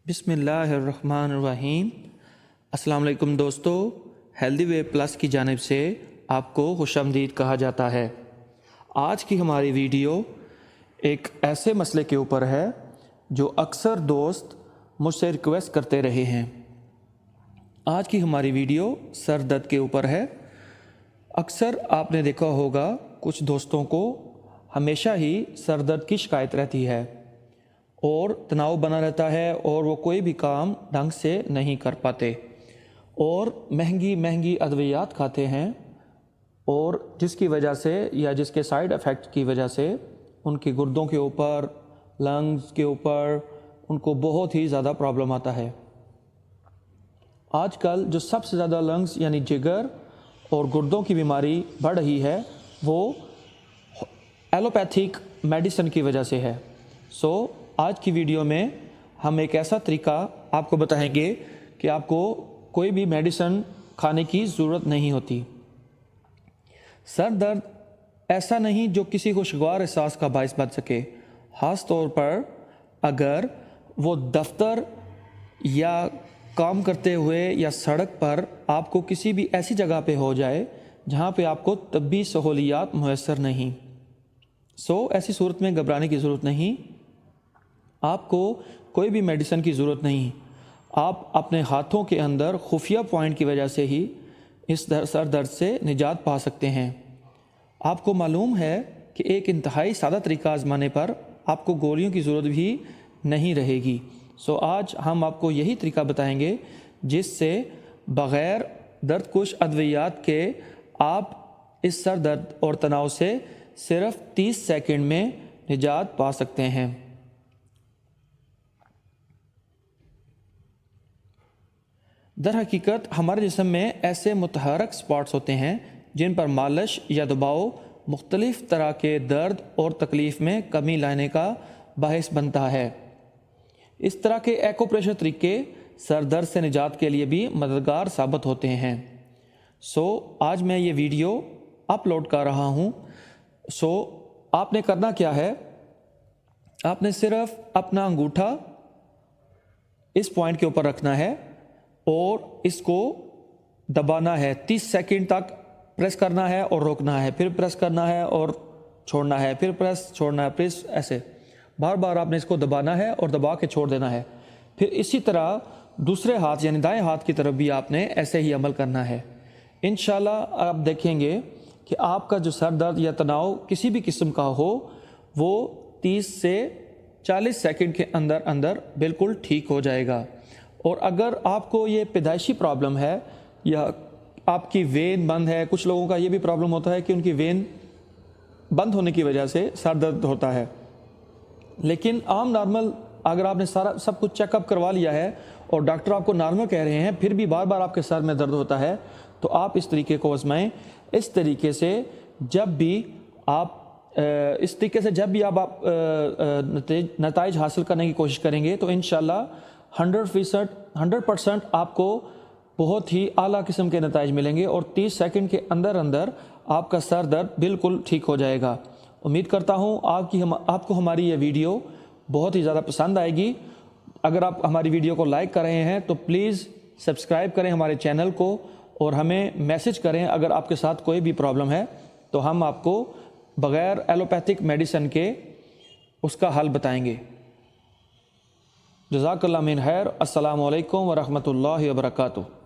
बिस्मिल्लाहिर्रहमानिर्रहीम। अस्सलाम वालेकुम दोस्तों, हेल्दी वे प्लस की जानिब से आपको खुशामदीद कहा जाता है। आज की हमारी वीडियो एक ऐसे मसले के ऊपर है जो अक्सर दोस्त मुझसे रिक्वेस्ट करते रहे हैं। आज की हमारी वीडियो सर दर्द के ऊपर है। अक्सर आपने देखा होगा कुछ दोस्तों को हमेशा ही सर दर्द की शिकायत रहती है और तनाव बना रहता है और वो कोई भी काम ढंग से नहीं कर पाते और महंगी महंगी अद्वियात खाते हैं और जिसकी वजह से या जिसके साइड इफ़ेक्ट की वजह से उनके गुर्दों के ऊपर, लंग्स के ऊपर उनको बहुत ही ज़्यादा प्रॉब्लम आता है। आजकल जो सबसे ज़्यादा लंग्स यानी जिगर और गुर्दों की बीमारी बढ़ रही है वो एलोपैथिक मेडिसिन की वजह से है। आज की वीडियो में हम एक ऐसा तरीका आपको बताएंगे कि आपको कोई भी मेडिसिन खाने की ज़रूरत नहीं होती। सर दर्द ऐसा नहीं जो किसी खुशगवार एहसास का बायस बन सके, ख़ास तौर पर अगर वो दफ्तर या काम करते हुए या सड़क पर आपको किसी भी ऐसी जगह पे हो जाए जहाँ पे आपको तब्बी सहूलियात मुयस्सर नहीं। ऐसी सूरत में घबराने की ज़रूरत नहीं, आपको कोई भी मेडिसिन की ज़रूरत नहीं। आप अपने हाथों के अंदर खुफिया पॉइंट की वजह से ही इस सर दर्द से निजात पा सकते हैं। आपको मालूम है कि एक इंतहाई सादा तरीका आजमाने पर आपको गोलियों की ज़रूरत भी नहीं रहेगी। आज हम आपको यही तरीका बताएंगे जिससे बग़ैर दर्दकुश अद्वियात के आप इस सर दर्द और तनाव से सिर्फ 30 सेकंड में निजात पा सकते हैं। दर हकीकत हमारे जिस्म में ऐसे मुतहरक स्पॉट्स होते हैं जिन पर मालिश या दबाव मुख्तलिफ़ तरह के दर्द और तकलीफ़ में कमी लाने का बाहिस बनता है। इस तरह के एक्यूप्रेशर तरीके सर दर्द से निजात के लिए भी मददगार साबित होते हैं। आज मैं ये वीडियो अपलोड कर रहा हूँ। आपने करना क्या है, आपने सिर्फ अपना अंगूठा इस पॉइंट के ऊपर रखना है और इसको दबाना है। 30 सेकंड तक प्रेस करना है और रोकना है, फिर प्रेस करना है और छोड़ना है, फिर प्रेस छोड़ना है, प्रेस ऐसे बार बार आपने इसको दबाना है और दबा के छोड़ देना है। फिर इसी तरह दूसरे हाथ यानी दाएं हाथ की तरफ भी आपने ऐसे ही अमल करना है। इंशाल्लाह आप देखेंगे कि आपका जो सर दर्द या तनाव किसी भी किस्म का हो वो 30 से 40 सेकंड के अंदर अंदर बिल्कुल ठीक हो जाएगा। और अगर आपको ये पैदाइशी प्रॉब्लम है या आपकी वेन बंद है, कुछ लोगों का ये भी प्रॉब्लम होता है कि उनकी वेन बंद होने की वजह से सर दर्द होता है, लेकिन आम नॉर्मल अगर आपने सारा सब कुछ चेकअप करवा लिया है और डॉक्टर आपको नॉर्मल कह रहे हैं फिर भी बार बार आपके सर में दर्द होता है तो आप इस तरीके को आजमाएं। इस तरीके से जब भी आप नताइज हासिल करने की कोशिश करेंगे तो इंशाल्लाह 100% आपको बहुत ही आला किस्म के नताइज मिलेंगे और 30 सेकंड के अंदर अंदर आपका सर दर्द बिल्कुल ठीक हो जाएगा। उम्मीद करता हूँ आपको हमारी ये वीडियो बहुत ही ज़्यादा पसंद आएगी। अगर आप हमारी वीडियो को लाइक कर रहे हैं तो प्लीज़ सब्सक्राइब करें हमारे चैनल को और हमें मैसेज करें अगर आपके साथ कोई भी प्रॉब्लम है तो हम आपको बग़ैर एलोपैथिक मेडिसिन के उसका हल बताएंगे। जज़ाकल्लाह मिन खैर। अस्सलामु अलैकुम व रहमतुल्लाहि व बरकातुहू।